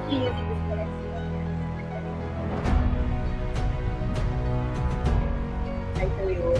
Yes, yes, correct. I tell you,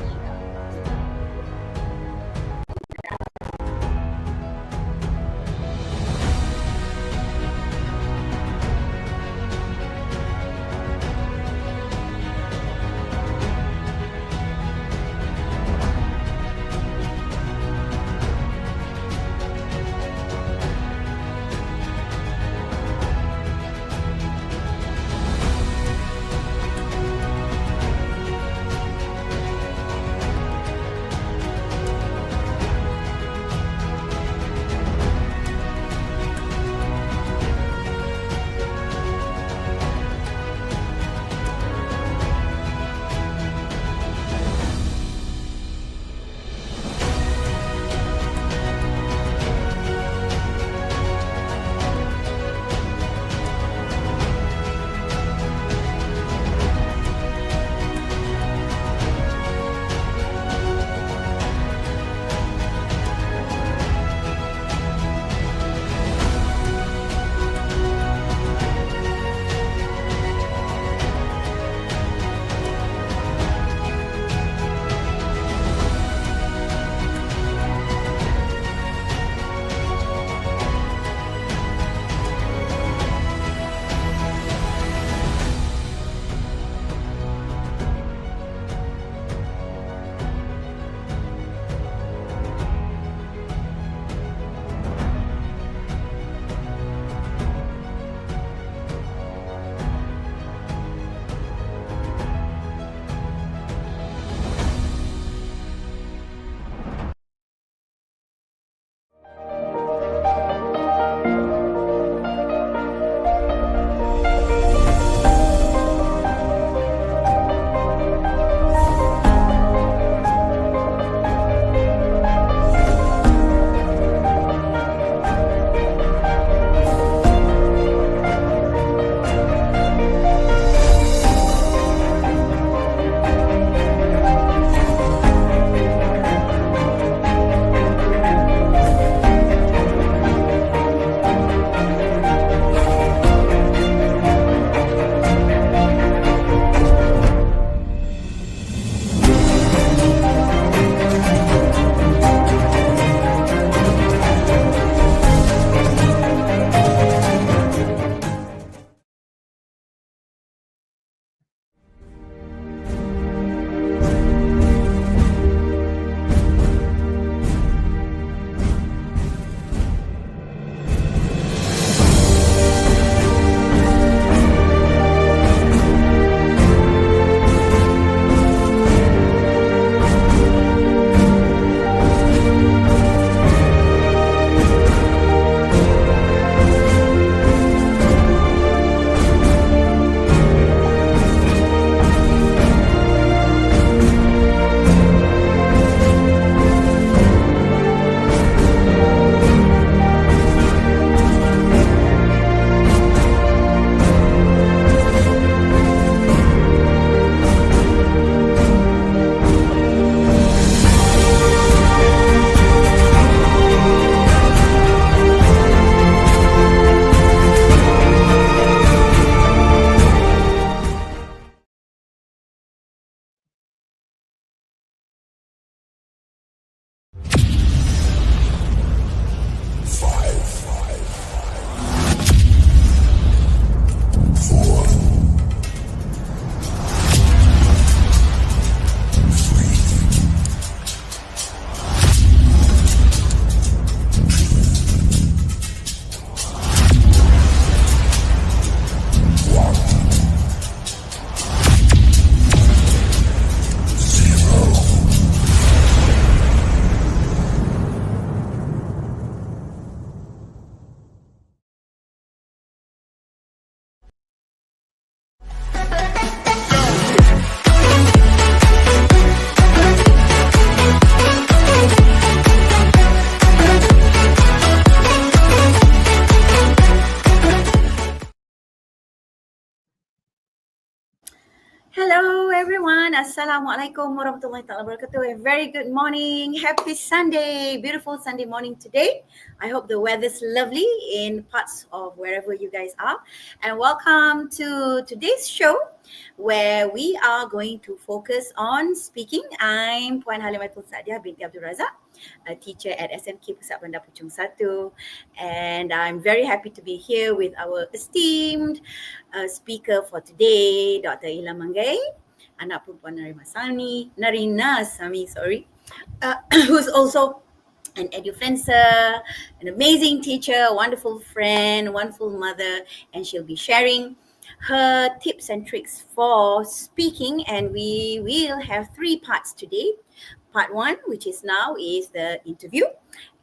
Hello everyone. Assalamualaikum warahmatullahi wabarakatuh. A very good morning. Happy Sunday. Beautiful Sunday morning today. I hope the weather's lovely in parts of wherever you guys are. And welcome to today's show where we are going to focus on speaking. I'm Puan Halimatul Sadia binti Abdul Razak, a teacher at SMK Pusat Bandar Puchong 1. And I'm very happy to be here with our esteemed speaker for today, Dr. Ila Manggai, anak perempuan Narina Sami, who's also an edufluencer, an amazing teacher, a wonderful friend, wonderful mother, and she'll be sharing her tips and tricks for speaking. And we will have 3 parts today. Part 1, which is now, is the interview.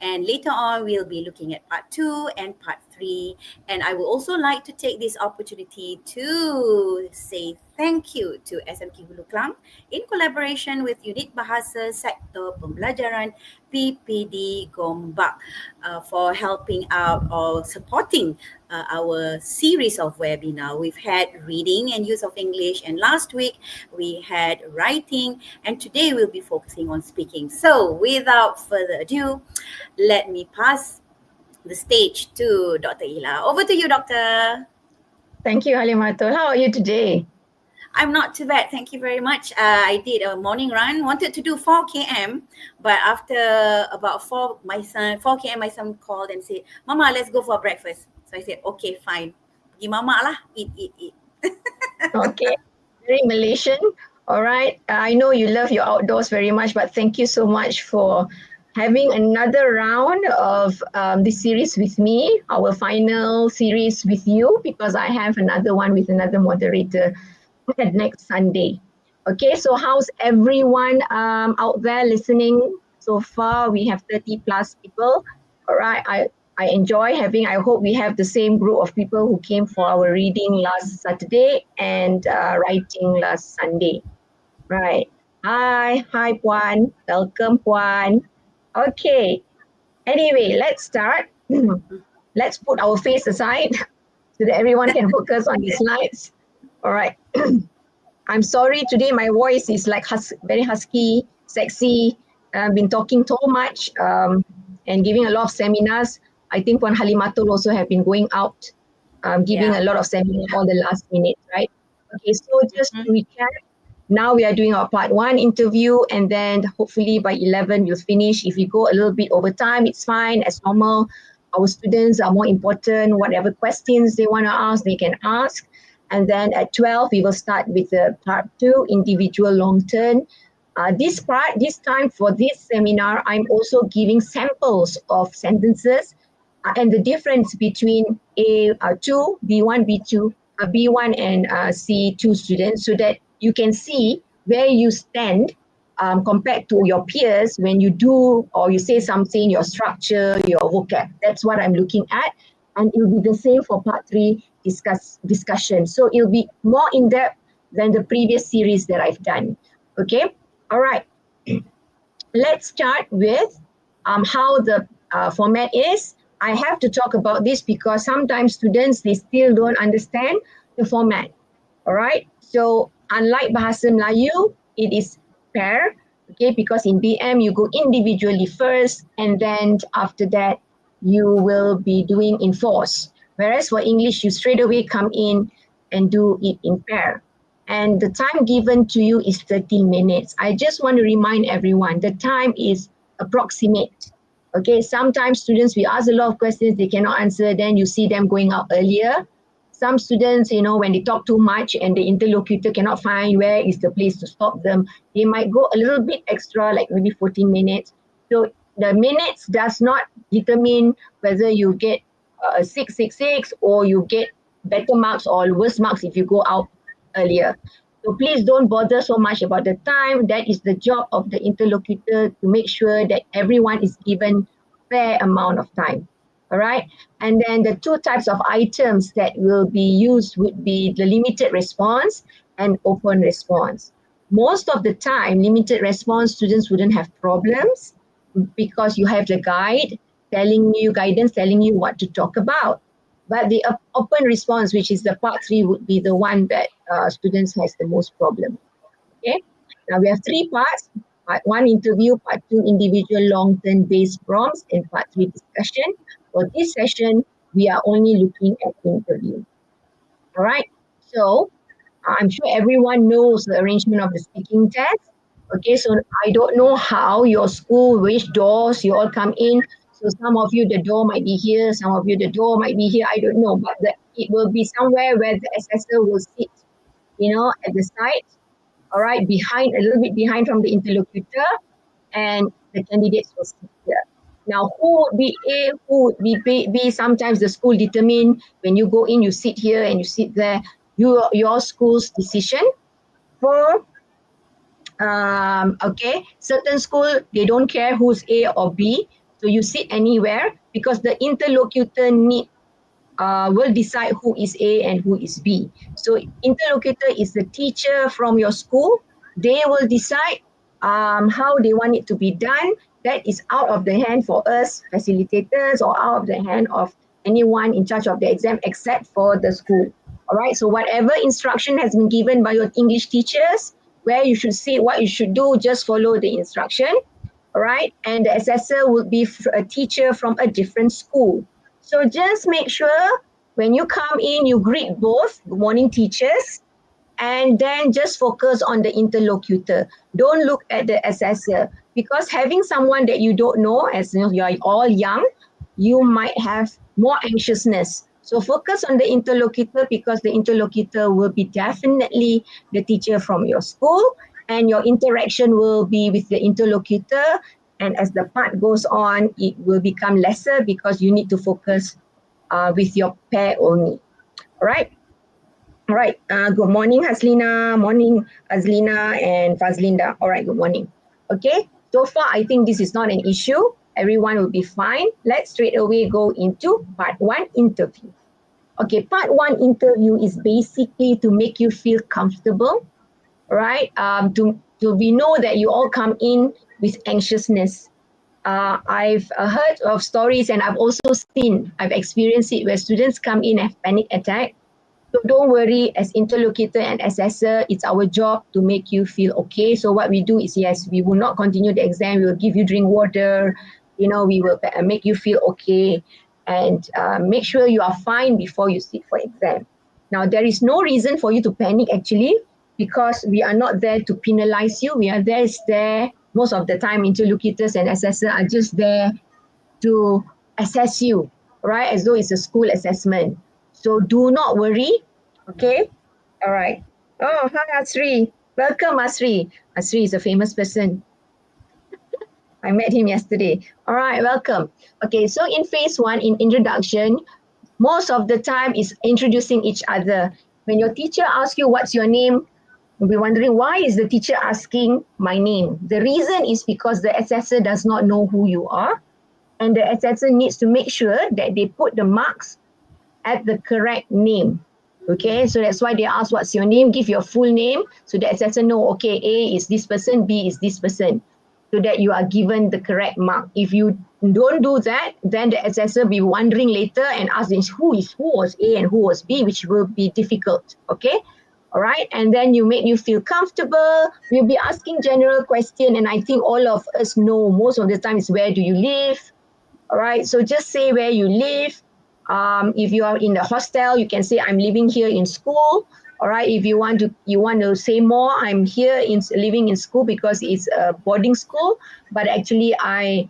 And later on, we'll be looking at part 2 and part 3. And I would also like to take this opportunity to say thank you to SMK Hulu Klang in collaboration with Unit Bahasa Sektor Pembelajaran PPD Gombak for helping out or supporting our series of webinar. We've had reading and use of English, and last week we had writing, and today we'll be focusing on speaking. So without further ado, let me pass the stage to Dr. Ila. Over to you, Doctor. Thank you, Halimatul. How are you today? I'm not too bad, thank you very much. I did a morning run, wanted to do 4 km, but after about 4 km, my son called and said, Mama, let's go for breakfast. So I said, okay, fine. Pergi mama lah, eat. Okay, very Malaysian. All right. I know you love your outdoors very much, but thank you so much for having another round of this series with me, our final series with you, because I have another one with another moderator next Sunday. Okay, so how's everyone out there listening? So far, we have 30 plus people. All right, I enjoy having, I hope we have the same group of people who came for our reading last Saturday and writing last Sunday. Right. Hi Puan. Welcome, Puan. Okay. Anyway, let's start. Let's put our face aside so that everyone can focus on the slides. All right. I'm sorry today my voice is like very husky, sexy. I've been talking so much and giving a lot of seminars. I think Puan Halimatul also have been going out, giving a lot of seminars all the last minute, right? Okay, so just to recap, now we are doing our part 1 interview, and then hopefully by 11 we'll finish. If we go a little bit over time, it's fine, as normal. Our students are more important. Whatever questions they want to ask, they can ask. And then at 12, we will start with the part 2, individual long term. This time for this seminar, I'm also giving samples of sentences and the difference between A2, B1, B2, B1 and C2 students, so that you can see where you stand compared to your peers when you do or you say something, your structure, your vocab. That's what I'm looking at. And it will be the same for part 3 discussion. So it'll be more in-depth than the previous series that I've done. Okay, all right. Let's start with how the format is. I have to talk about this because sometimes students, they still don't understand the format. All right, so unlike Bahasa Melayu, it is pair, okay, because in BM you go individually first, and then after that you will be doing in force. Whereas for English, you straight away come in and do it in pair. And the time given to you is 30 minutes. I just want to remind everyone, the time is approximate. Okay, sometimes students, we ask a lot of questions, they cannot answer, then you see them going out earlier. Some students, you know, when they talk too much and the interlocutor cannot find where is the place to stop them, they might go a little bit extra, like maybe 14 minutes. So the minutes does not determine whether you get a 666 or you get better marks or worse marks if you go out earlier. So please don't bother so much about the time. That is the job of the interlocutor, to make sure that everyone is given fair amount of time. All right. And then the 2 types of items that will be used would be the limited response and open response. Most of the time, limited response students wouldn't have problems because you have the guidance telling you what to talk about. But the open response, which is the part 3, would be the one that students has the most problem. Okay. Now we have 3 parts. Part 1 interview, part 2 individual long-term based prompts, and part 3 discussion. For this session, we are only looking at interview. All right. So I'm sure everyone knows the arrangement of the speaking test. Okay, so I don't know how your school, which doors you all come in. So some of you, the door might be here, some of you, the door might be here. I don't know, but it will be somewhere where the assessor will sit, at the side, all right, behind, a little bit behind from the interlocutor, and the candidates will sit here. Now, who would be A, who would be B? Sometimes the school determine when you go in, you sit here and you sit there. Your school's decision. For certain school, they don't care who's A or B, so you sit anywhere because the interlocutor will decide who is A and who is B. So interlocutor is the teacher from your school. They will decide how they want it to be done. That is out of the hand for us facilitators, or out of the hand of anyone in charge of the exam except for the school. All right, so whatever instruction has been given by your English teachers, where you should sit, what you should do, just follow the instruction. All right, and the assessor would be a teacher from a different school. So just make sure when you come in, you greet both. Good morning, teachers. And then just focus on the interlocutor. Don't look at the assessor, because having someone that you don't know, as you are all young, you might have more anxiousness. So focus on the interlocutor, because the interlocutor will be definitely the teacher from your school, and your interaction will be with the interlocutor. And as the part goes on, it will become lesser because you need to focus with your pair only. All right. All right. Good morning, Haslina. Morning, Azlina and Fazlinda. All right. Good morning. Okay. So far, I think this is not an issue. Everyone will be fine. Let's straight away go into part 1 interview. Okay. Part 1 interview is basically to make you feel comfortable, right? We know that you all come in with anxiousness. I've heard of stories, and I've also I've experienced it, where students come in and have panic attack. So don't worry, as interlocutor and assessor, it's our job to make you feel okay. So what we do is, yes, we will not continue the exam. We will give you drink water. We will make you feel okay, and make sure you are fine before you sit for exam. Now, there is no reason for you to panic actually, because we are not there to penalize you. We are there most of the time. Interlocutors and assessor are just there to assess you, right? As though it's a school assessment. So do not worry, okay? All right. Oh, hi, Asri. Welcome, Asri. Asri is a famous person. I met him yesterday. All right, welcome. Okay, so in phase 1, in introduction, most of the time is introducing each other. When your teacher asks you what's your name, you'll be wondering, why is the teacher asking my name? The reason is because the assessor does not know who you are, and the assessor needs to make sure that they put the marks at the correct name. Okay, so that's why they ask what's your name, give your full name, so the assessor know, okay, A is this person, B is this person, so that you are given the correct mark. If you don't do that, then the assessor will be wondering later and asking who was A and who was B, which will be difficult. Okay, all right, and then you make you feel comfortable. We'll be asking general question, and I think all of us know most of the time is, where do you live? All right, so just say where you live. If you are in the hostel, you can say, I'm living here in school. All right, if you want to say more, I'm here living in school because it's a boarding school, but actually my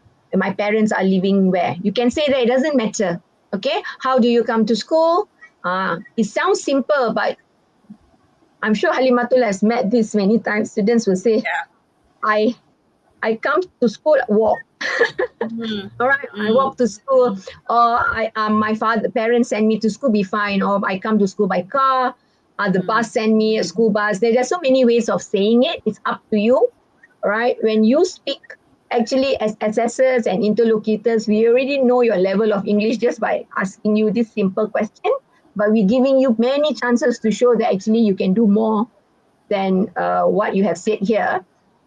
parents are living where. You can say that, it doesn't matter. Okay, how do you come to school? It sounds simple, but I'm sure Halimatul has met this many times. Students will say, I come to school, walk. All right, I walk to school, or my parents send me to school, be fine. Or I come to school by car, the bus send me, a school bus. There's so many ways of saying it. It's up to you. All right, when you speak, actually, as assessors and interlocutors, we already know your level of English just by asking you this simple question. But we're giving you many chances to show that actually you can do more than what you have said here.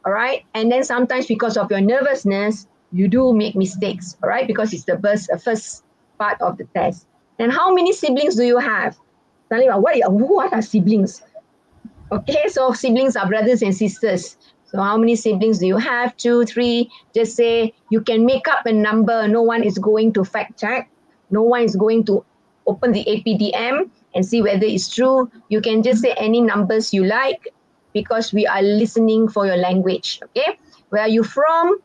All right, and then sometimes because of your nervousness, you do make mistakes, all right, because it's the first part of the test. And how many siblings do you have? What are siblings? Okay, so siblings are brothers and sisters. So how many siblings do you have? 2, 3. Just say you can make up a number. No one is going to fact check. No one is going to open the APDM and see whether it's true. You can just say any numbers you like because we are listening for your language. Okay, where are you from?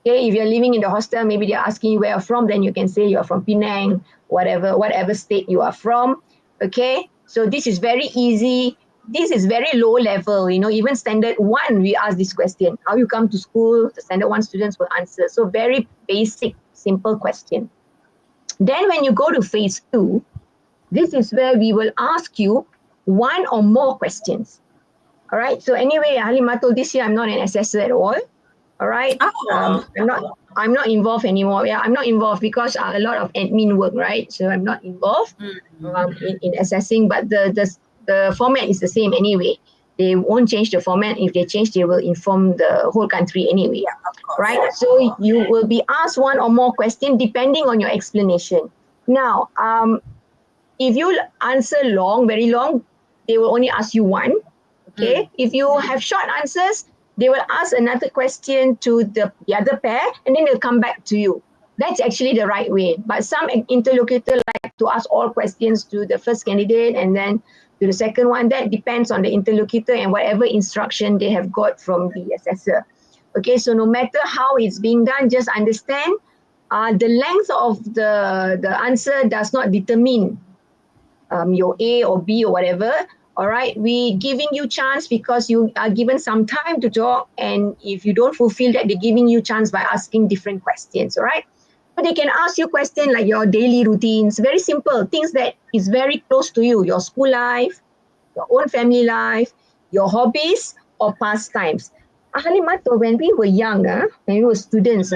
Okay, if you're living in the hostel, maybe they're asking you where you're from, then you can say you're from Penang, whatever state you are from. Okay, so this is very easy. This is very low level, even standard 1, we ask this question. How you come to school? The standard 1 students will answer. So very basic, simple question. Then when you go to phase 2, this is where we will ask you 1 or more questions. All right. So anyway, Halimatul, this year I'm not an assessor at all. All right. Oh. I'm not involved anymore. Yeah, I'm not involved because a lot of admin work, right? So I'm not involved in assessing, but the format is the same anyway. They won't change the format. If they change, they will inform the whole country anyway. Yeah, of course. Right? So you will be asked 1 or more questions depending on your explanation. Now, if you answer very long, they will only ask you 1. Okay. If you have short answers, they will ask another question to the other pair and then they'll come back to you. That's actually the right way. But some interlocutor like to ask all questions to the first candidate and then to the second one. That depends on the interlocutor and whatever instruction they have got from the assessor. Okay, so no matter how it's being done, just understand the length of the answer does not determine your A or B or whatever. All right, we giving you chance because you are given some time to talk, and if you don't fulfill that, they're giving you chance by asking different questions. All right, but they can ask you questions like your daily routines, very simple things that is very close to you, your school life, your own family life, your hobbies or pastimes. Halimato, when we were young, when we were students,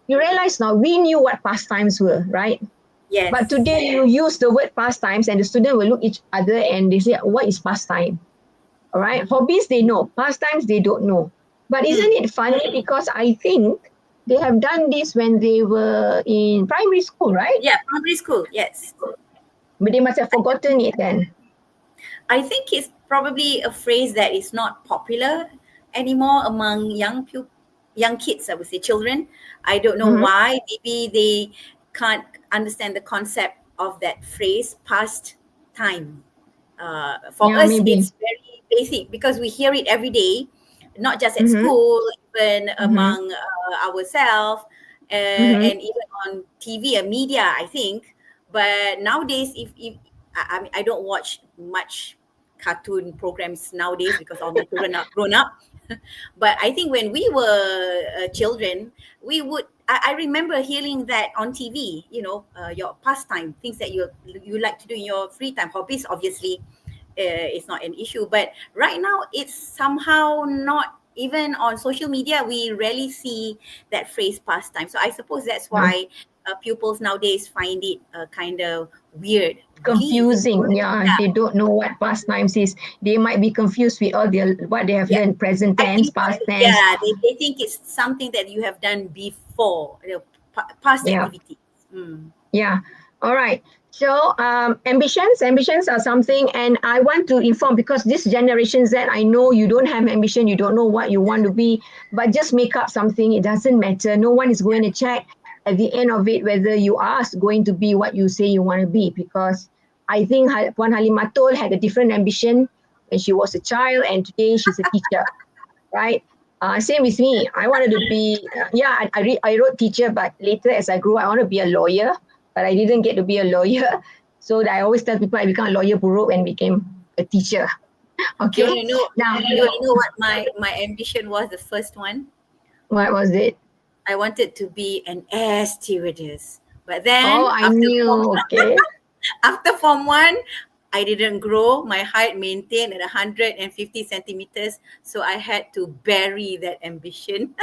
you realize now we knew what pastimes were, right? Yes. But today you use the word pastimes and the student will look each other and they say, what is pastime? All right. Hobbies, they know. Pastimes, they don't know. But isn't it funny? Because I think they have done this when they were in primary school, right? Yeah, primary school, yes. But they must have forgotten it then. I think it's probably a phrase that is not popular anymore among young kids, I would say, children. I don't know why. Maybe they can't understand the concept of that phrase, past time. For us, maybe. it's very basic because we hear it every day, not just at school, even among ourselves, and even on TV and media, I think. But nowadays, if I mean, I don't watch much cartoon programs nowadays because all my children are grown up. But I think when we were children, we would. I remember hearing that on TV. Your pastime, things that you like to do in your free time, hobbies. Obviously, it's not an issue. But right now, it's somehow not. Even on social media, we rarely see that phrase pastime. So I suppose that's why pupils nowadays find it kind of weird, confusing. Yeah, they don't know what past times is. They might be confused with all what they have learned, present tense, past tense. Yeah, they think it's something that you have done before, past activities. Yeah. All right. So ambitions are something, and I want to inform because this generation Z, I know you don't have ambition, you don't know what you want to be, but just make up something. It doesn't matter. No one is going to check at the end of it whether you are going to be what you say you want to be, because I think Puan Halimatul had a different ambition when she was a child, and today she's a teacher, right? Same with me. I wanted to be, I wrote teacher, but later as I grew, I want to be a lawyer, but I didn't get to be a lawyer. So I always tell people I became a lawyer buruk and became a teacher. Okay. You know what my ambition was, the first one? What was it? I wanted to be an air stewardess. But then after Form 1, I didn't grow. My height maintained at 150 centimeters. So I had to bury that ambition.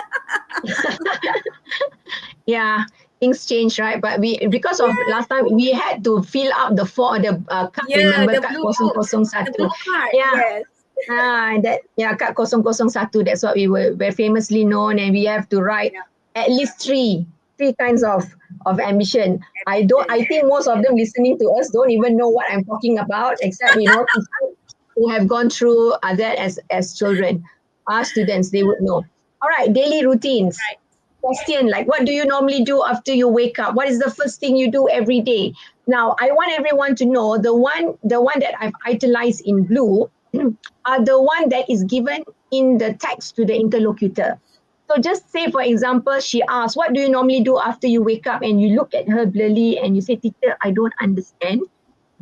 Yeah, things change, right? But because of last time, we had to fill up the card, remember, card 001. The blue card, yes. Card 001. That's what we were very famously known, and we have to write at least 3 three kinds of ambition. I think most of them listening to us don't even know what I'm talking about, except people who have gone through that as children. Our students, they would know. All right, daily routines. Question like, what do you normally do after you wake up? What is the first thing you do every day? Now, I want everyone to know the one that I've italicized in blue are the one that is given in the text to the interlocutor. So just say, for example, she asks, what do you normally do after you wake up? And you look at her blurrly and you say, teacher, I don't understand.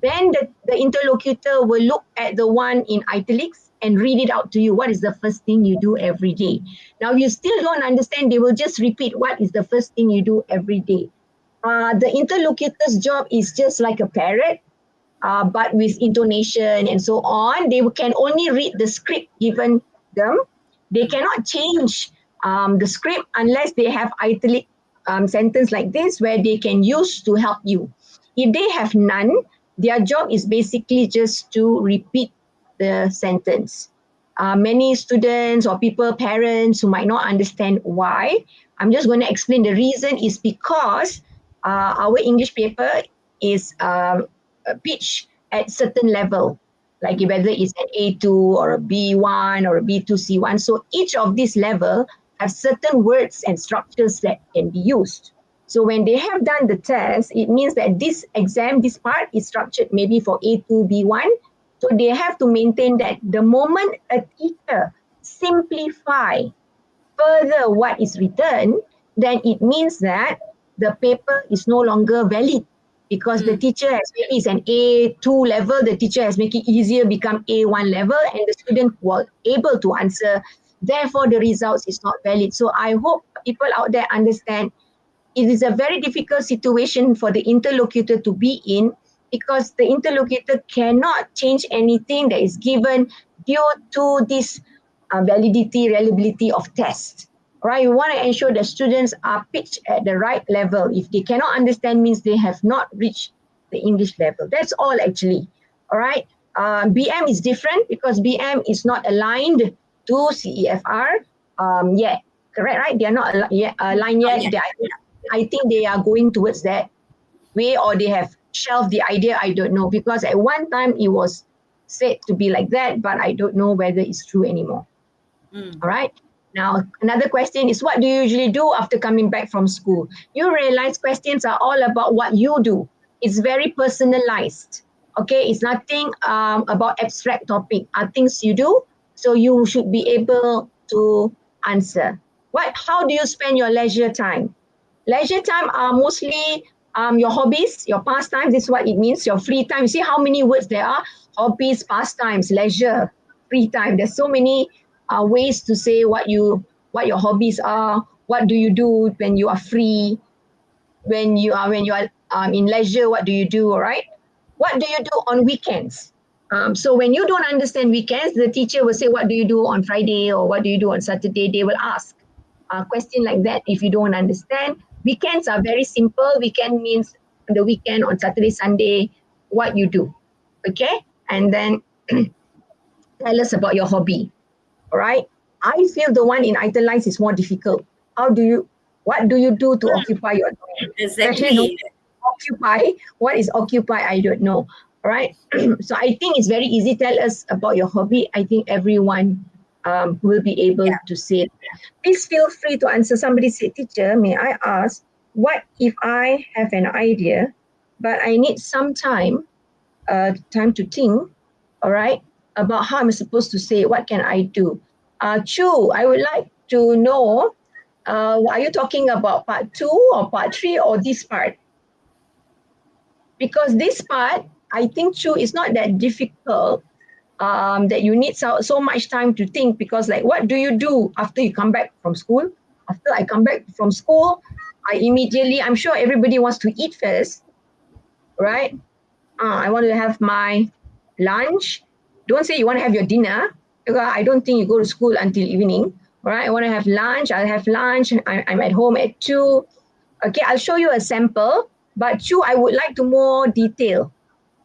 Then the interlocutor will look at the one in italics and read it out to you. What is the first thing you do every day? Now, if you still don't understand, they will just repeat what is the first thing you do every day. The interlocutor's job is just like a parrot, but with intonation and so on. They can only read the script given them. They cannot change the script unless they have italic sentence like this where they can use to help you. If they have none, their job is basically just to repeat the sentence. Many students or parents who might not understand why, I'm just going to explain the reason is because our English paper is pitched at certain level, like whether it's an A2 or a B1 or a B2C1. So each of these level have certain words and structures that can be used. So when they have done the test, it means that this exam, this part is structured maybe for A2, B1. So they have to maintain that the moment a teacher simplify further what is written, then it means that the paper is no longer valid because the teacher has maybe it's an A2 level, the teacher has made it easier become A1 level and the student was able to answer. Therefore, the results is not valid. So I hope people out there understand it is a very difficult situation for the interlocutor to be in because the interlocutor cannot change anything that is given due to this validity, reliability of test. Right? We want to ensure that students are pitched at the right level. If they cannot understand, means they have not reached the English level. That's all actually. All right. BM is different because BM is not aligned to CEFR yet. Correct, right? They are not aligned yet. I think they are going towards that way or they have shelved the idea. I don't know because at one time it was said to be like that, but I don't know whether it's true anymore. All right. Now, another question is what do you usually do after coming back from school? You realize questions are all about what you do. It's very personalized. Okay, it's nothing about abstract topic. Are things you do, so you should be able to answer. How do you spend your leisure time? Leisure time are mostly your hobbies, your pastimes. This is what it means, your free time. You see how many words there are? Hobbies, pastimes, leisure, free time. There's so many ways to say what your hobbies are. What do you do when you are free? When you are in leisure, what do you do? All right. What do you do on weekends? So when you don't understand weekends, the teacher will say, what do you do on Friday or what do you do on Saturday? They will ask a question like that if you don't understand. Weekends are very simple. Weekend means the weekend on Saturday, Sunday, what you do. Okay? And then tell us about your hobby. All right? I feel the one in italics is more difficult. What do you do to occupy your time? Exactly. Occupy. What is occupy? I don't know. All right. So I think it's very easy. Tell us about your hobby. I think everyone will be able to say it. Please feel free to answer. Somebody said, teacher, may I ask, what if I have an idea, but I need some time to think, all right, about how I'm supposed to say it. What can I do? Chu, I would like to know, are you talking about part 2 or part 3 or this part? Because this part, I think, Chu, is not that difficult that you need so much time to think because like, what do you do after you come back from school? After I come back from school, I'm sure everybody wants to eat first, right? I want to have my lunch. Don't say you want to have your dinner because I don't think you go to school until evening. All right, I want to have lunch. I'll have lunch. I'm at home at 2. Okay, I'll show you a sample. But 2, I would like to more detail.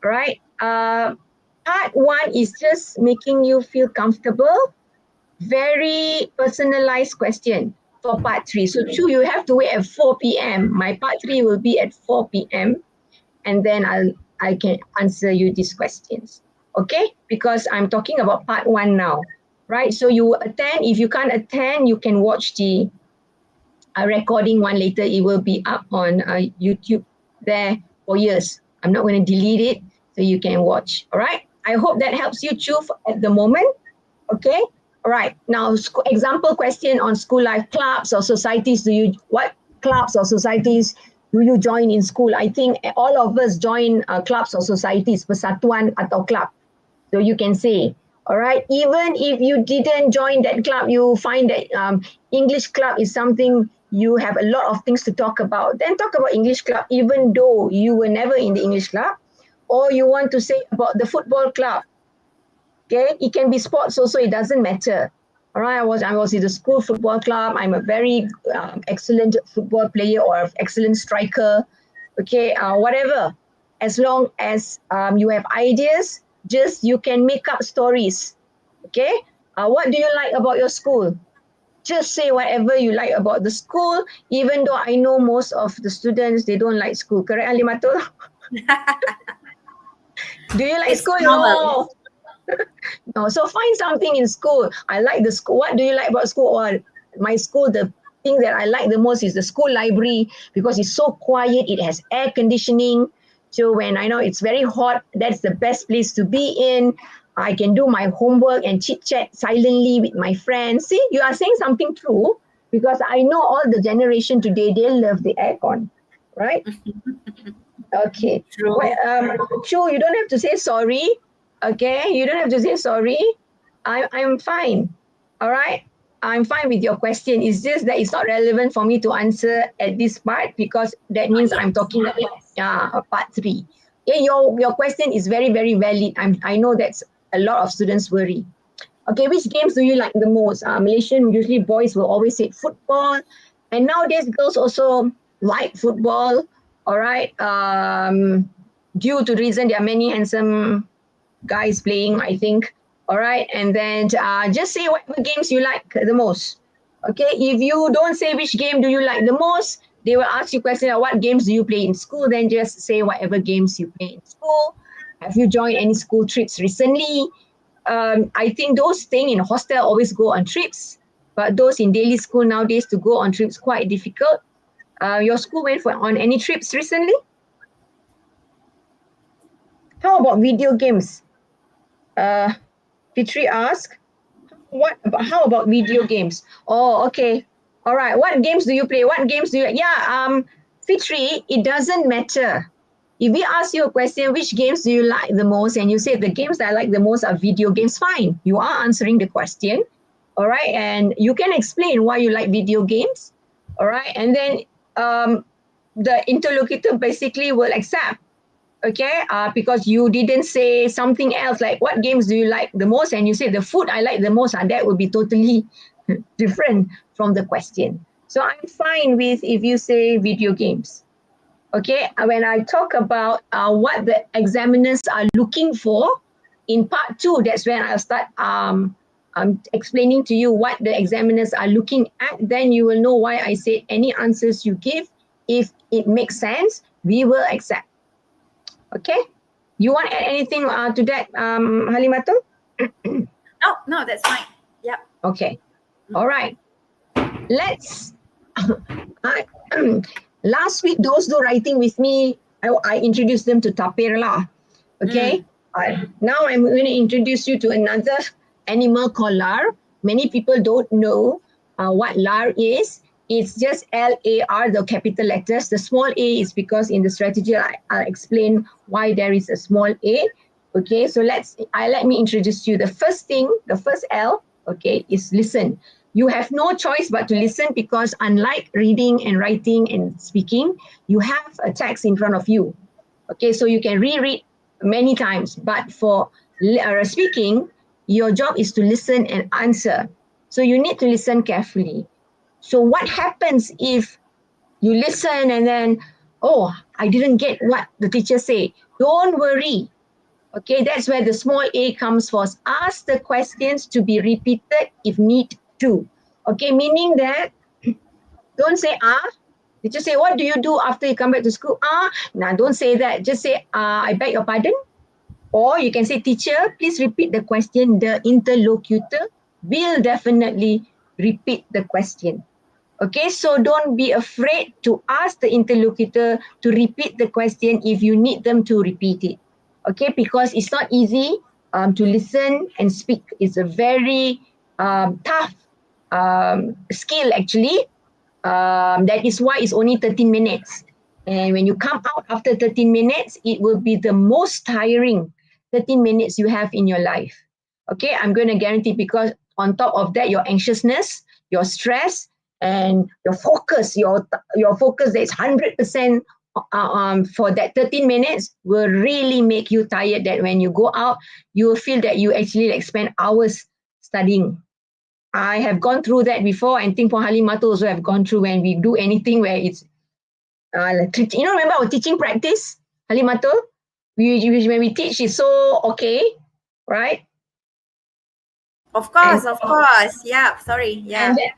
All right. Part 1 is just making you feel comfortable. Very personalized question. for part 3. So Chu, you have to wait at 4 p.m. My part 3 will be at 4 p.m. and then I can answer you these questions. Okay? Because I'm talking about part 1 now. Right? So you attend. If you can't attend, you can watch the recording one later. It will be up on YouTube there for years. I'm not going to delete it, so you can watch. All right? I hope that helps you, Chu, at the moment. Okay? All right. Now, example question on school life. Clubs or societies, what clubs or societies do you join in school? I think all of us join clubs or societies, persatuan atau club. So you can say, all right, even if you didn't join that club, you find that English club is something you have a lot of things to talk about. Then talk about English club, even though you were never in the English club, or you want to say about the football club. Okay, it can be sports also, it doesn't matter. All right, I was in the school football club. I'm a very excellent football player or excellent striker. Okay, whatever. As long as you have ideas, just you can make up stories. Okay, what do you like about your school? Just say whatever you like about the school, even though I know most of the students, they don't like school. Correct, Alimatul? Do you like It's school? normal. No, so find something in school. I like the school. What do you like about school? Or my school, the thing that I like the most is the school library because it's so quiet. It has air conditioning. So when I know it's very hot, that's the best place to be in. I can do my homework and chit chat silently with my friends. See, you are saying something true because I know all the generation today, they love the aircon, right? Okay. True. Well, Chu, you don't have to say sorry. Okay, you don't have to say sorry. I'm fine. All right. I'm fine with your question. It's just that it's not relevant for me to answer at this part because that means Yes. I'm talking about part 3. Okay, your question is very, very valid. I know that's a lot of students worry. Okay, which games do you like the most? Malaysian, usually boys will always say football. And nowadays girls also like football. All right. Due to reason, there are many handsome guys playing, I think. All right. And then just say whatever games you like the most. Okay. If you don't say which game do you like the most, they will ask you question like, what games do you play in school? Then just say whatever games you play in school. Have you joined any school trips recently? I think those staying in a hostel always go on trips. But those in daily school nowadays to go on trips quite difficult. Your school went on any trips recently? How about video games? Fitri asked, how about video games? Oh, okay. All right. What games do you play? What games do you? Yeah. Fitri, it doesn't matter. If we ask you a question, which games do you like the most? And you say the games that I like the most are video games. Fine. You are answering the question. All right. And you can explain why you like video games. All right. And then the interlocutor basically will accept. Okay, because you didn't say something else like what games do you like the most, and you say the food I like the most, and that would be totally different from the question. So I'm fine with if you say video games. Okay, when I talk about what the examiners are looking for in part 2, that's when I'll start explaining to you what the examiners are looking at. Then you will know why I say any answers you give, if it makes sense, we will accept. Okay, you want to add anything to that, Halimatul? No, that's fine. Yep. Okay, all right. Let's. Last week, those who writing with me, I introduced them to tapir lah. Okay, now I'm going to introduce you to another animal called lar. Many people don't know what lar is. It's just LAR, the capital letters. The small a is because in the strategy, I'll explain why there is a small a. Okay, so let me introduce you. The first thing, the first L, okay, is listen. You have no choice but to listen because unlike reading and writing and speaking, you have a text in front of you. Okay, so you can reread many times, but for speaking, your job is to listen and answer. So you need to listen carefully. So what happens if you listen and then, oh, I didn't get what the teacher said? Don't worry. Okay, that's where the small a comes first. Ask the questions to be repeated if need to. Okay, meaning that Don't say Teacher say, what do you do after you come back to school? Now don't say that. Just say, I beg your pardon. Or you can say, teacher, please repeat the question. The interlocutor will definitely repeat the question. Okay, so don't be afraid to ask the interlocutor to repeat the question if you need them to repeat it. Okay, because it's not easy to listen and speak. It's a very tough skill actually. That is why it's only 13 minutes. And when you come out after 13 minutes, it will be the most tiring 13 minutes you have in your life. Okay, I'm going to guarantee, because on top of that, your anxiousness, your stress, and your focus that's 100% for that 13 minutes will really make you tired, that when you go out, you will feel that you actually like spend hours studying. I have gone through that before, and think for Halimato also have gone through when we do anything where it's remember our teaching practice, Halimato? When we teach, it's so okay, right? Of And course, of course. Yeah, sorry. and Yeah. then,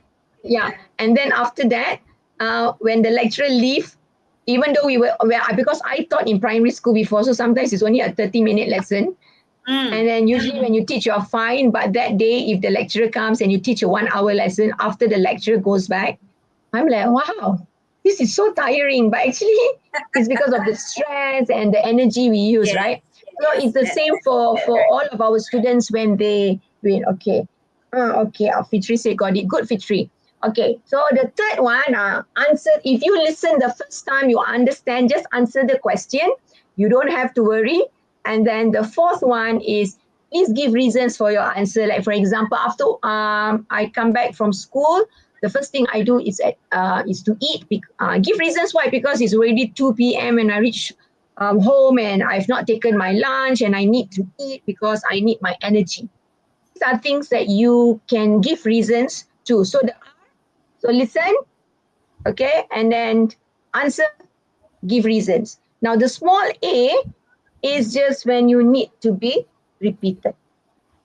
yeah, and then after that, when the lecturer leave, even though because I taught in primary school before, so sometimes it's only a 30-minute lesson. And Mm. then usually when you teach, you're fine. But that day, if the lecturer comes and you teach a 1 hour lesson, after the lecturer goes back, I'm like, wow, this is so tiring. But actually, it's because of the stress and the energy we use, Yes, right? So yes, it's the yes. same for all of our students when they win. Okay. Okay. Fitri said got it. Good, Fitri. Okay. So the third one, answer. If you listen the first time, you understand, just answer the question. You don't have to worry. And then the fourth one is, please give reasons for your answer. Like for example, after I come back from school, the first thing I do is to eat. Give reasons why, because it's already 2 p.m. and I reach home and I've not taken my lunch and I need to eat because I need my energy. These are things that you can give reasons to. So listen, okay, and then answer, give reasons. Now the small a is just when you need to be repeated.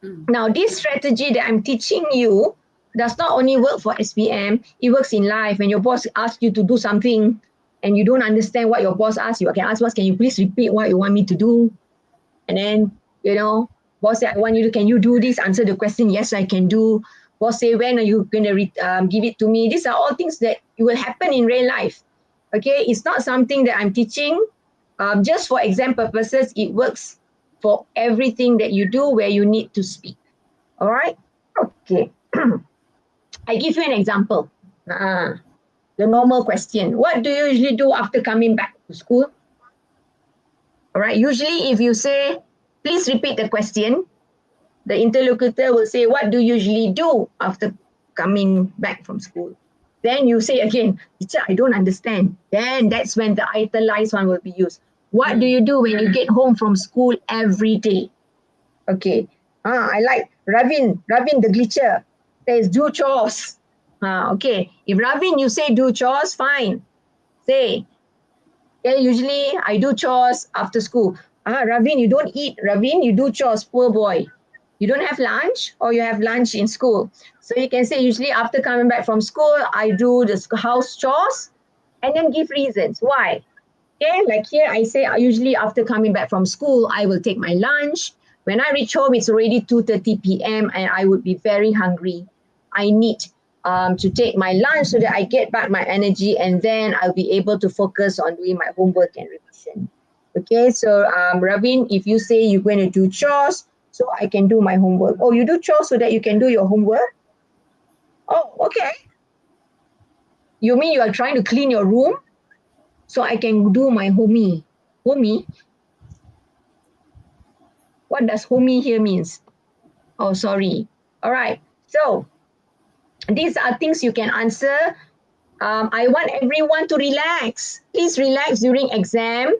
Mm. Now, this strategy that I'm teaching you does not only work for SPM, it works in life. When your boss asks you to do something and you don't understand what your boss asks you, I can ask, boss, can you please repeat what you want me to do? And then, boss say, I want you to, can you do this? Answer the question, yes, I can do. Boss say, when are you going to give it to me? These are all things that will happen in real life. Okay, it's not something that I'm teaching just for exam purposes. It works for everything that you do where you need to speak. All right. Okay. I give you an example. The normal question. What do you usually do after coming back to school? All right. Usually, if you say, please repeat the question, the interlocutor will say, what do you usually do after coming back from school? Then you say again, teacher, I don't understand. Then that's when the italized one will be used. What do Mm. you do when you get home from school every day? Okay. I like Ravin the glitcher says do chores. Okay. If Ravin you say do chores, fine. Say, yeah, usually I do chores after school. Ravin, you don't eat. Ravin, you do chores, poor boy. You don't have lunch or you have lunch in school. So you can say usually after coming back from school, I do the house chores and then give reasons. Why? Okay, like here I say usually after coming back from school, I will take my lunch. When I reach home, it's already 2:30 p.m. and I would be very hungry. I need to take my lunch so that I get back my energy and then I'll be able to focus on doing my homework and revision. Okay, so Ravin, if you say you're going to do chores, so I can do my homework. Oh, you do chores so that you can do your homework? Oh, okay. You mean you are trying to clean your room so I can do my homie? Homie? What does homie here means? Oh, sorry. All right. So these are things you can answer. I want everyone to relax. Please relax during exam.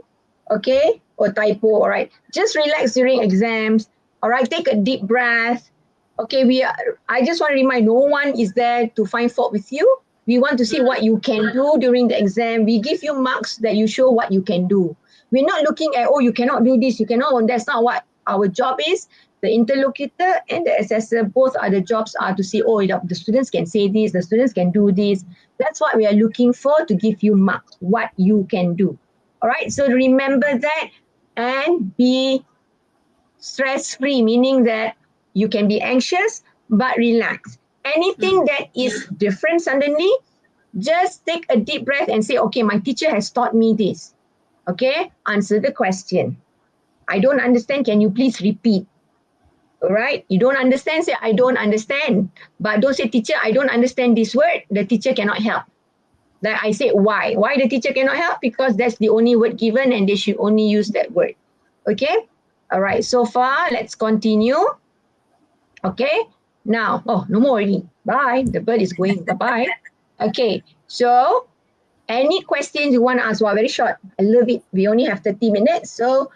Okay? Or typo. All right. Just relax during exams. All right. Take a deep breath. Okay. I just want to remind, no one is there to find fault with you. We want to see what you can do during the exam. We give you marks that you show what you can do. We're not looking at, oh, you cannot do this, you cannot. That's not what our job is. The interlocutor and the assessor, both are the jobs are to say, oh, the students can say this, the students can do this. That's what we are looking for, to give you marks, what you can do. All right, so remember that and be stress-free, meaning that you can be anxious but relax. Anything that is different suddenly, just take a deep breath and say, okay, my teacher has taught me this. Okay, answer the question. I don't understand, can you please repeat? All right, you don't understand, say I don't understand. But don't say, teacher, I don't understand this word. The teacher cannot help. Like I said, why? Why the teacher cannot help? Because that's the only word given and they should only use that word. Okay, all right, so far, let's continue. Okay, now, oh, no more already. Bye, the bird is going, bye-bye. Okay, so any questions you want to ask? Well, very short. I love it. We only have 30 minutes. So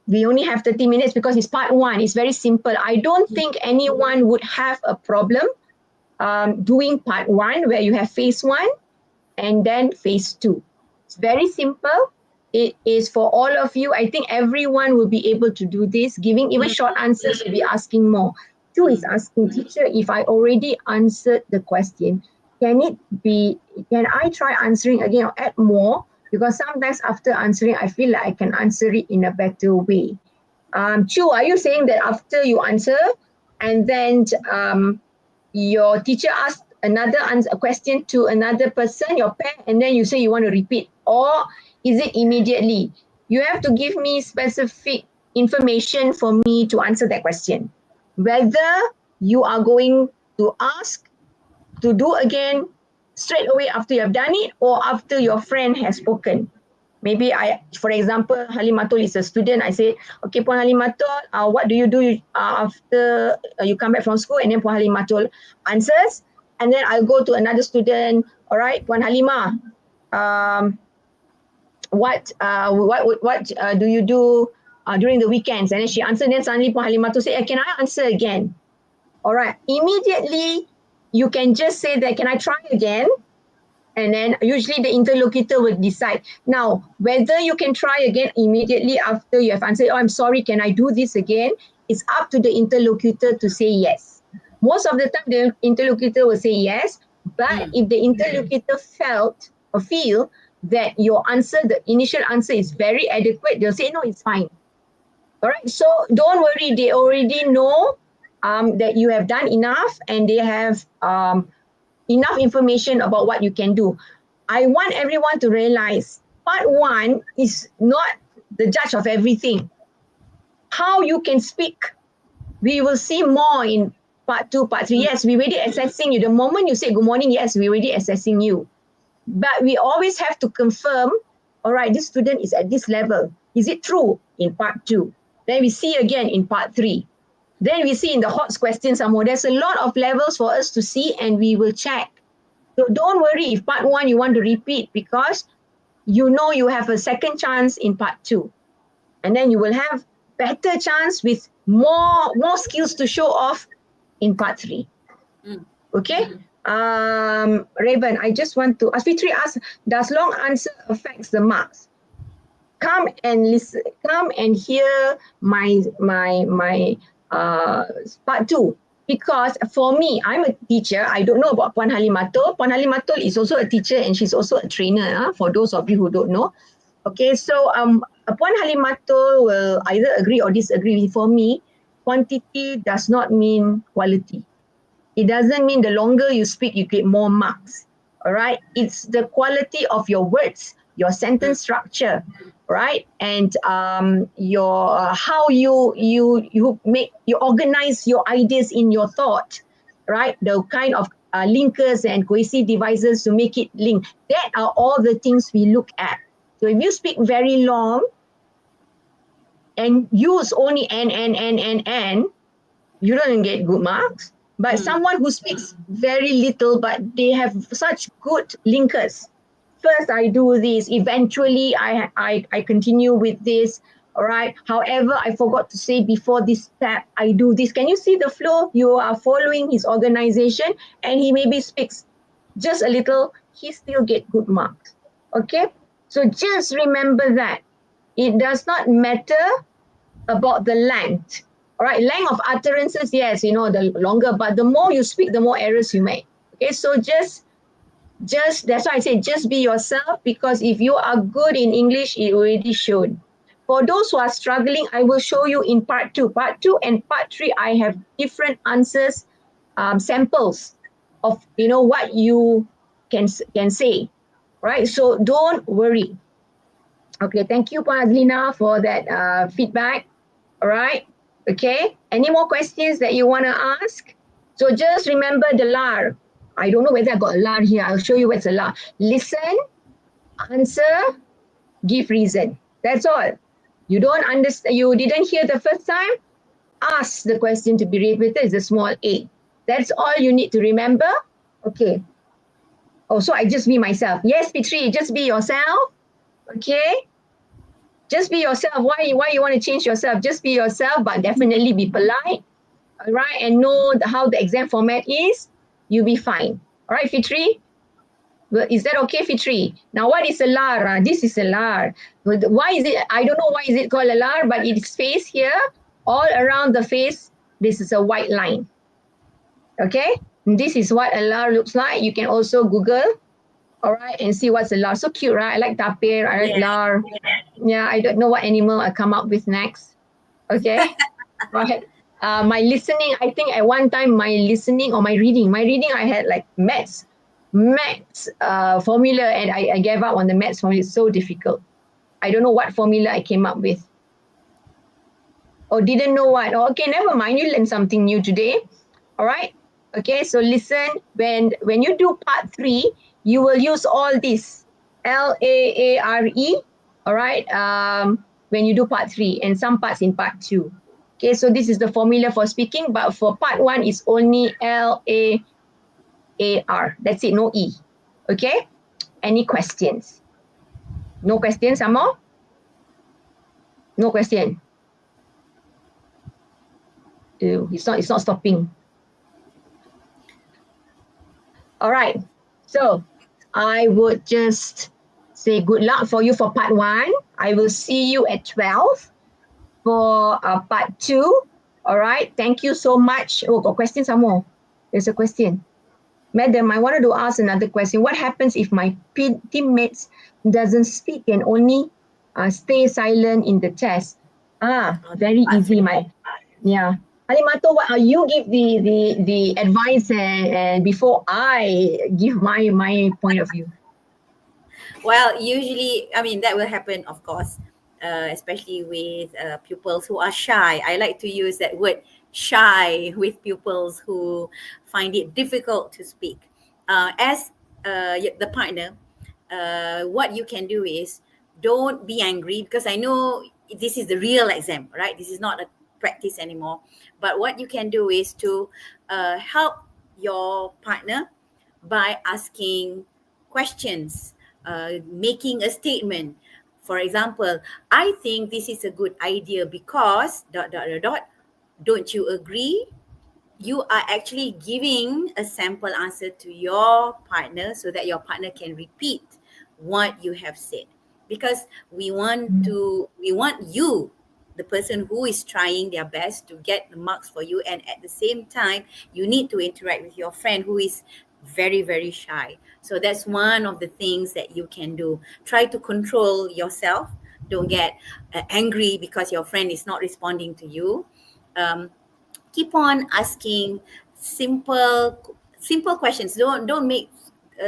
we only have 30 minutes because it's part one. It's very simple. I don't think anyone would have a problem doing part one where you have phase one and then phase two. It's very simple. It is for all of you. I think everyone will be able to do this. Giving even short answers will be asking more. Two is asking, teacher, if I already answered the question, can I try answering again or add more? Because sometimes after answering, I feel like I can answer it in a better way. Chu, are you saying that after you answer and then your teacher asked a question to another person, your parent, and then you say you want to repeat, or is it immediately? You have to give me specific information for me to answer that question. Whether you are going to ask to do again straight away after you have done it or after your friend has spoken. Maybe for example, Halimatul is a student. I say, okay, Puan Halimatul, what do you do after you come back from school? And then Puan Halimatul answers. And then I'll go to another student. All right, Puan Halimah, what do you do during the weekends? And then she answered. Then suddenly Puan Halimatul say, can I answer again? All right, immediately you can just say that, can I try again? And then usually the interlocutor will decide. Now, whether you can try again immediately after you have answered, oh, I'm sorry, can I do this again? It's up to the interlocutor to say yes. Most of the time, the interlocutor will say yes. But if the interlocutor felt or feel that your answer, the initial answer is very adequate, they'll say, no, it's fine. All right, so don't worry. They already know that you have done enough and they have enough information about what you can do. I want everyone to realize part one is not the judge of everything. How you can speak, we will see more in part two, part three. Yes, we're already assessing you. The moment you say good morning, yes, we're already assessing you. But we always have to confirm, all right, this student is at this level. Is it true in part two? Then we see again in part three. Then we see in the HOTS question some more. There's a lot of levels for us to see and we will check. So don't worry if part one you want to repeat, because you know you have a second chance in part two. And then you will have better chance with more skills to show off in part three. Okay? Raven, I just want to, Fitri ask, does long answer affects the marks? Come and listen, come and hear my part two. Because for me, I'm a teacher. I don't know about Puan Halimatul. Puan Halimatul is also a teacher and she's also a trainer, for those of you who don't know. Okay, so Puan Halimatul will either agree or disagree. For me, quantity does not mean quality. It doesn't mean the longer you speak, you get more marks. All right, it's the quality of your words, your sentence structure, right? And your how you organize your ideas in your thought, right? The kind of linkers and cohesive devices to make it link. That are all the things we look at. So if you speak very long and use only and, you don't get good marks. But someone who speaks very little, but they have such good linkers. First, I do this. Eventually, I continue with this. All right. However, I forgot to say before this step, I do this. Can you see the flow? You are following his organization, and he maybe speaks just a little. He still get good marks. Okay. So just remember that it does not matter about the length. All right, length of utterances, yes, you know, the longer, but the more you speak, the more errors you make. Okay, so just that's why I say just be yourself, because if you are good in English, it already showed. For those who are struggling, I will show you in part 2. Part 2 and part 3, I have different answers, samples of, you know, what you can say, right? So don't worry. Okay, thank you, Pazlina, for that feedback. All right. Okay. Any more questions that you want to ask? So just remember the LAR. I don't know whether I got a LAR here. I'll show you what's a LAR. Listen, answer, give reason. That's all. You don't understand, you didn't hear the first time, ask the question to be repeated, is a small A. That's all you need to remember. Okay. Oh, so I just be myself. Yes, Fitri, just be yourself. Okay. Just be yourself. Why you want to change yourself? Just be yourself, but definitely be polite. All right, and know how the exam format is. You'll be fine. All right, Fitri? Well, is that okay, Fitri? Now, what is a LAR? This is a LAR. Why is it? I don't know why is it called a LAR, but it's face here. All around the face, this is a white line. Okay, and this is what a LAR looks like. You can also Google, all right, and see what's a LAR. So cute, right? I like tapir, I like LAR. Yeah, I don't know what animal I come up with next. Okay, right. My listening, I think at one time my listening or my reading, I had like maths formula, and I gave up on the maths formula. It's so difficult. I don't know what formula I came up with. Or didn't know what. Oh, okay, never mind. You learned something new today. All right. Okay, so listen, when you do part 3, you will use all this. LAARE. All right. When you do part 3 and some parts in part 2. Okay, so this is the formula for speaking, but for part 1, it's only LAAR. That's it, no E. Okay? Any questions? No questions, Amo? No question. It's not stopping. All right. So I would just say good luck for you for part 1. I will see you at 12 for part 2. All right. Thank you so much. Oh, got questions, Amo? There's a question. Madam, I wanted to ask another question. What happens if my teammates doesn't speak and only stay silent in the test? Very easy, yeah. Halimato, what you give the advice and before I give my point of view. Well, usually, I mean, that will happen, of course, especially with pupils who are shy. I like to use that word shy with pupils who find it difficult to speak. As the partner, what you can do is don't be angry, because I know this is the real exam, right? This is not a practice anymore. But what you can do is to help your partner by asking questions, making a statement. For example, I think this is a good idea because ... Don't you agree? You are actually giving a sample answer to your partner so that your partner can repeat what you have said. Because we want you, the person who is trying their best to get the marks for you, and at the same time you need to interact with your friend who is very, very shy. So that's one of the things that you can do. Try to control yourself. Don't get angry because your friend is not responding to you. Keep on asking simple questions. Don't make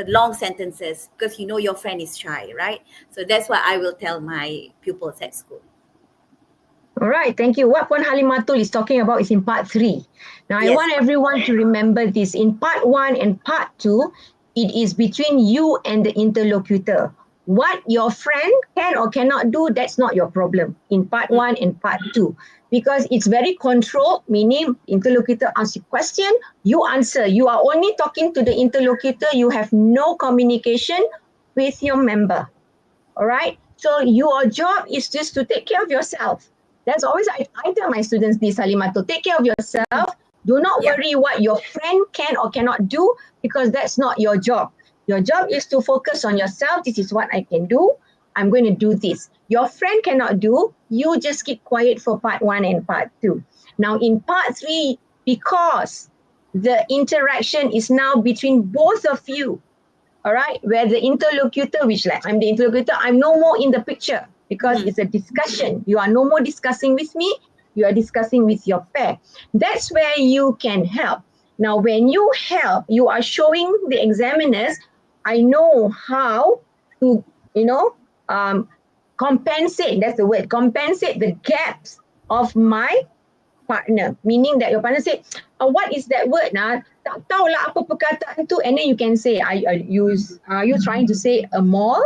long sentences, because you know your friend is shy, right? So that's what I will tell my pupils at school. All right, thank you. What Puan Halimatul is talking about is in part 3. Now, I Yes. want everyone to remember this. In part 1 and part 2, it is between you and the interlocutor. What your friend can or cannot do, that's not your problem in part 1 and part 2. Because it's very controlled, meaning interlocutor asks you question, you answer. You are only talking to the interlocutor. You have no communication with your member. All right? So your job is just to take care of yourself. That's always, I tell my students this, Halimato, take care of yourself. Do not worry what your friend can or cannot do, because that's not your job. Your job is to focus on yourself. This is what I can do. I'm going to do this. Your friend cannot do, you just keep quiet for part 1 and part 2. Now in part 3, because the interaction is now between both of you, all right, where the interlocutor, which like I'm the interlocutor, I'm no more in the picture because it's a discussion. You are no more discussing with me, you are discussing with your pair. That's where you can help. Now, when you help, you are showing the examiners, I know how to, compensate, that's the word, compensate the gaps of my partner, meaning that your partner said, what is that word? Tak tahulah apa perkataan tu. And then you can say, are you trying to say a mall,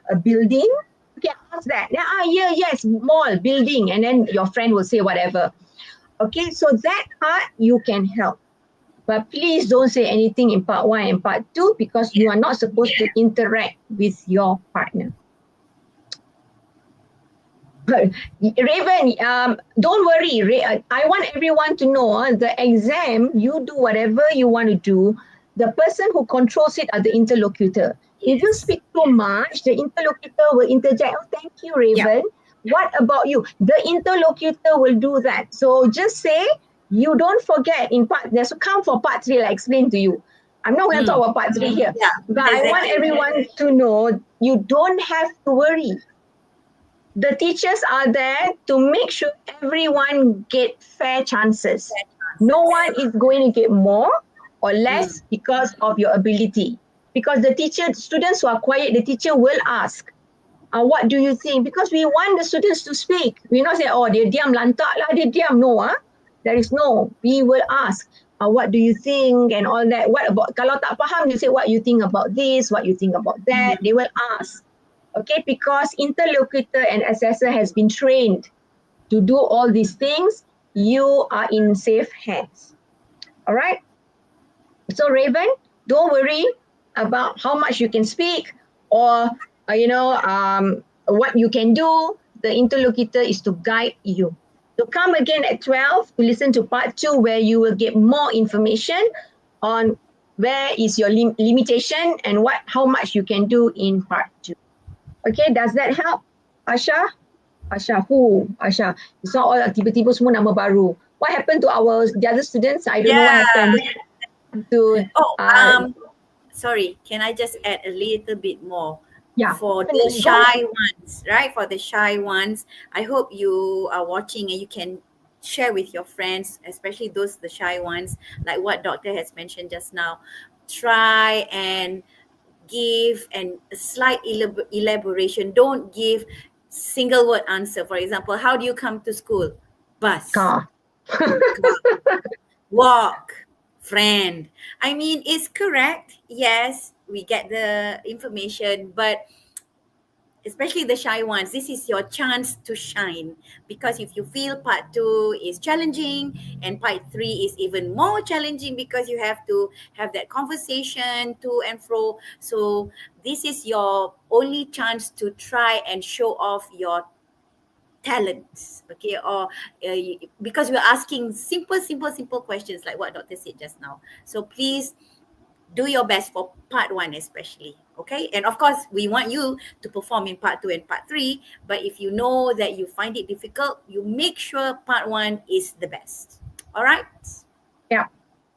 a building? Okay, ask that. Then, yeah, yes, mall, building. And then your friend will say whatever. Okay, so that part you can help. But please don't say anything in part 1 and part 2 because you are not supposed to interact with your partner. Raven, don't worry. I want everyone to know the exam, you do whatever you want to do. The person who controls it are the interlocutor. If you speak too much, the interlocutor will interject. Oh, thank you, Raven. What about you? The interlocutor will do that. So just say, you don't forget in part, so come for part 3, I'll explain to you. I'm not going to talk about part 3 here. But I want everyone to know, you don't have to worry. The teachers are there to make sure everyone get fair chances. No one is going to get more or less because of your ability. Because the students who are quiet, the teacher will ask, what do you think? Because we want the students to speak. We not say, dia diam lantak lah, dia diam. No, there is no. We will ask, what do you think and all that. What about, kalau tak faham, you say what you think about this, what you think about that. They will ask. Okay, because interlocutor and assessor has been trained to do all these things, you are in safe hands. All right. So Raven, don't worry about how much you can speak or, what you can do. The interlocutor is to guide you. So come again at 12 to listen to part 2 where you will get more information on where is your limitation and how much you can do in part 2. Okay, does that help? Asha? Who? Asha. It's not all tiba-tiba semua nama baru. What happened to the other students? I don't know what happened to... sorry, can I just add a little bit more? Yeah. For the shy ones, right? For the shy ones, I hope you are watching and you can share with your friends, especially the shy ones, like what Doctor has mentioned just now. Try and give a slight elaboration. Don't give single word answer. For example, how do you come to school? Bus. Car. Walk. Friend. I mean, it's correct. Yes, we get the information, but especially the shy ones, this is your chance to shine, because if you feel part 2 is challenging and part 3 is even more challenging because you have to have that conversation to and fro, so this is your only chance to try and show off your talents, okay? Or because we're asking simple questions like what Doctor said just now, so please do your best for part 1 especially, okay? And of course, we want you to perform in part 2 and part 3, but if you know that you find it difficult, you make sure part 1 is the best. All right? Yeah.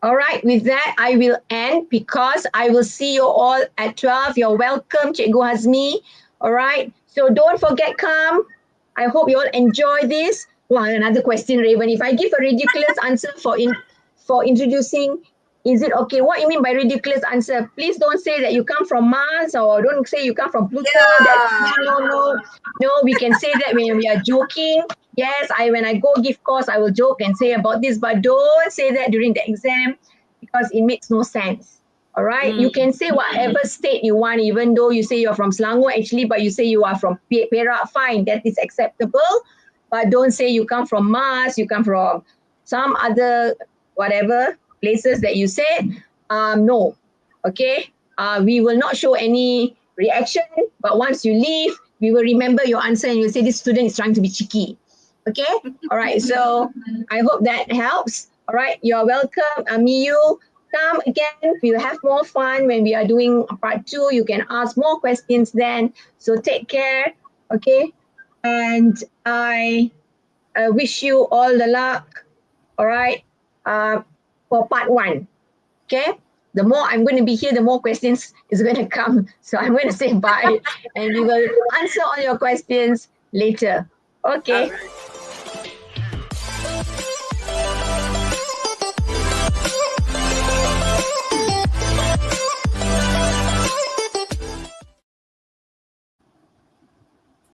All right, with that, I will end because I will see you all at 12. You're welcome, Cikgu Hazmi. All right, so don't forget, come. I hope you all enjoy this. Wow, another question, Raven. If I give a ridiculous answer for introducing, is it okay? What you mean by ridiculous answer? Please don't say that you come from Mars or don't say you come from Pluto. No, we can say that when we are joking. Yes, when I go give course, I will joke and say about this, but don't say that during the exam because it makes no sense. All right, you can say whatever state you want, even though you say you're from Selangor actually, but you say you are from Perak, fine, that is acceptable. But don't say you come from Mars, you come from some other whatever places that you said. No, okay. We will not show any reaction, but once you leave, we will remember your answer and you'll say this student is trying to be cheeky. Okay, all right, so I hope that helps. All right, you're welcome. Miyu, come again. We'll have more fun when we are doing part 2. You can ask more questions then. So take care. Okay, and I wish you all the luck. All right, for part 1. Okay, the more I'm going to be here, the more questions is going to come. So I'm going to say bye, and we will answer all your questions later. All Okay. right.